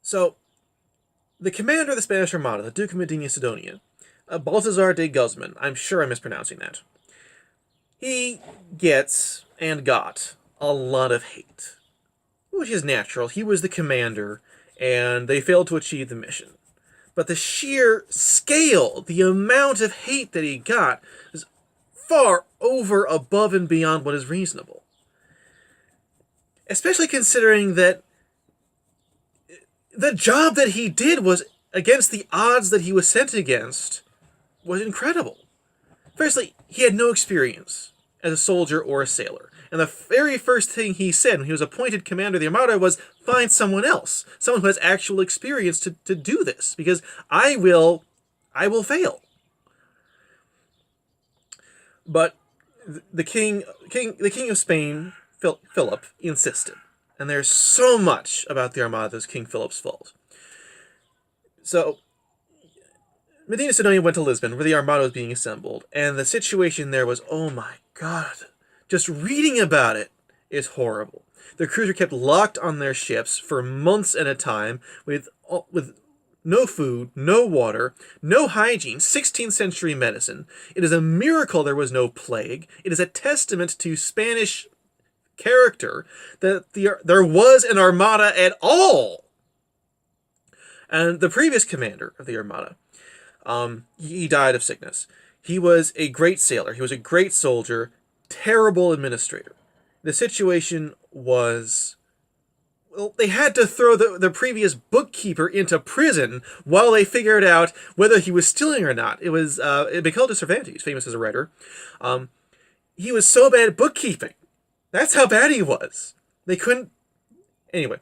So, the commander of the Spanish Armada, the Duke of Medina Sidonia, Balthazar de Guzman, I'm sure I'm mispronouncing that, he gets, and got, a lot of hate. Which is natural. He was the commander, and they failed to achieve the mission. But the sheer scale, the amount of hate that he got, is far over, above, and beyond what is reasonable. Especially considering that the job that he did was against the odds that he was sent against was incredible. Firstly, he had no experience as a soldier or a sailor. And the very first thing he said when he was appointed commander of the Armada was, find someone else. Someone who has actual experience to do this. Because I will fail. But the king of Spain, Philip, insisted. And there's so much about the Armada that's King Philip's fault. So, Medina Sidonia went to Lisbon, where the Armada was being assembled, and the situation there was, oh my god, just reading about it is horrible. The crews were kept locked on their ships for months at a time, with no food, no water, no hygiene, 16th century medicine. It is a miracle there was no plague. It is a testament to Spanish character that there was an Armada at all. And the previous commander of the Armada, he died of sickness. He was a great sailor. He was a great soldier, terrible administrator. The situation was, well, they had to throw the previous bookkeeper into prison while they figured out whether he was stealing or not. It was Miguel de Cervantes, famous as a writer. He was so bad at bookkeeping. That's how bad he was. They couldn't... Anyway.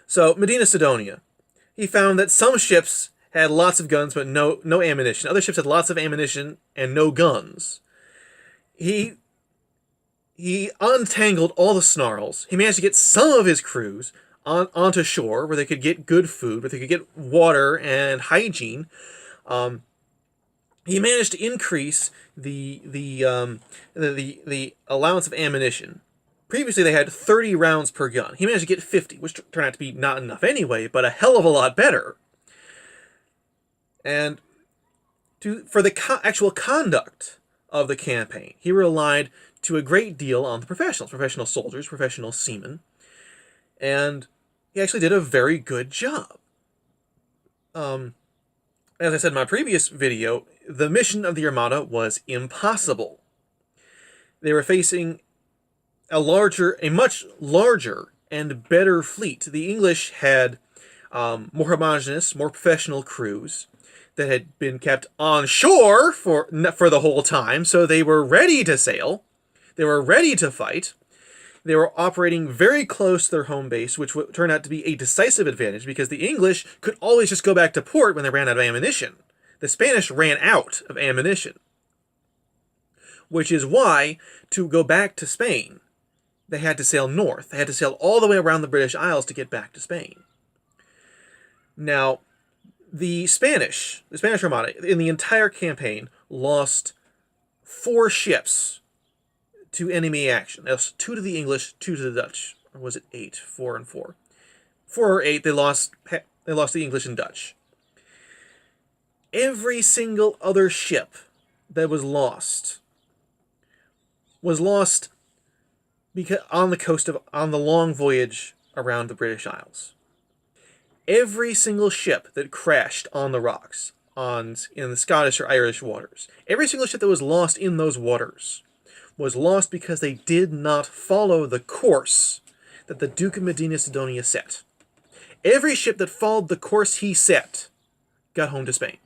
So, Medina Sidonia. He found that some ships had lots of guns but no ammunition. Other ships had lots of ammunition and no guns. He untangled all the snarls. He managed to get some of his crews onto shore where they could get good food, where they could get water and hygiene. He managed to increase the allowance of ammunition. Previously, they had 30 rounds per gun. He managed to get 50, which turned out to be not enough anyway, but a hell of a lot better. And for the actual conduct of the campaign, he relied to a great deal on the professional soldiers, professional seamen, and he actually did a very good job. As I said in my previous video, the mission of the Armada was impossible. They were facing a much larger and better fleet. The English had more homogeneous, more professional crews that had been kept on shore for the whole time, so they were ready to sail. They were ready to fight. They were operating very close to their home base, which would turn out to be a decisive advantage because the English could always just go back to port when they ran out of ammunition. The Spanish ran out of ammunition. Which is why, to go back to Spain, they had to sail north. They had to sail all the way around the British Isles to get back to Spain. Now, the Spanish Armada, in the entire campaign, lost 4 ships to enemy action. That was 2 to the English, 2 to the Dutch. Or was it 8? 4 and 4. 4 or 8, they lost the English and Dutch. Every single other ship that was lost because on the long voyage around the British Isles. Every single ship that crashed on the rocks in the Scottish or Irish waters, every single ship that was lost in those waters was lost because they did not follow the course that the Duke of Medina Sidonia set. Every ship that followed the course he set got home to Spain.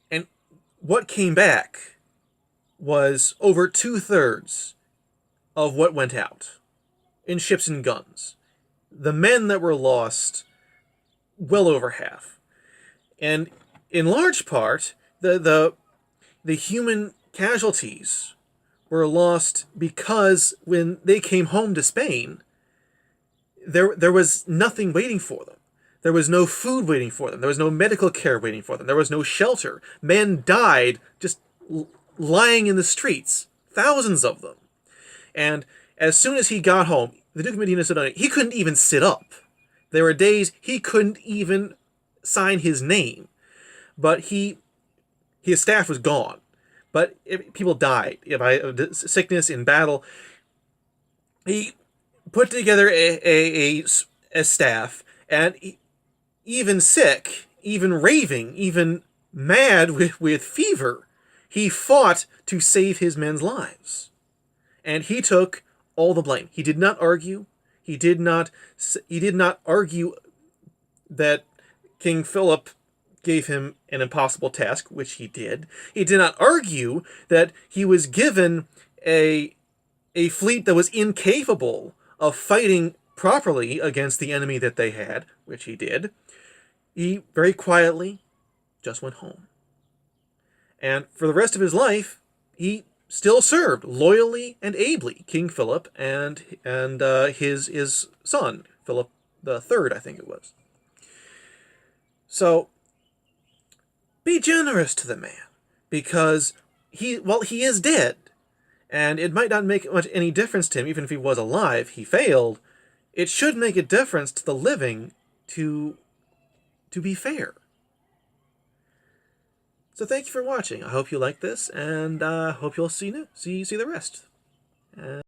And what came back was over 2/3 of what went out in ships and guns. The men that were lost, well over half. And in large part, the human casualties were lost because when they came home to Spain, there was nothing waiting for them. There was no food waiting for them. There was no medical care waiting for them. There was no shelter. Men died just lying in the streets, thousands of them. And as soon as he got home, the Duke of Medina Sidonia, he couldn't even sit up. There were days he couldn't even sign his name. But his staff was gone. But people died by sickness in battle. He put together a staff, and even sick, even raving, even mad with fever, he fought to save his men's lives. And he took all the blame. He did not argue. He did not argue that King Philip gave him an impossible task, which he did. He did not argue that he was given a fleet that was incapable of fighting properly against the enemy that they had, which he did. He very quietly just went home. And for the rest of his life, he still served loyally and ably King Philip and his son, Philip III, I think it was. So, be generous to the man, because he is dead, and it might not make much any difference to him, even if he was alive. He failed. It should make a difference to the living to be fair. So thank you for watching. I hope you like this, and hope you'll see the rest.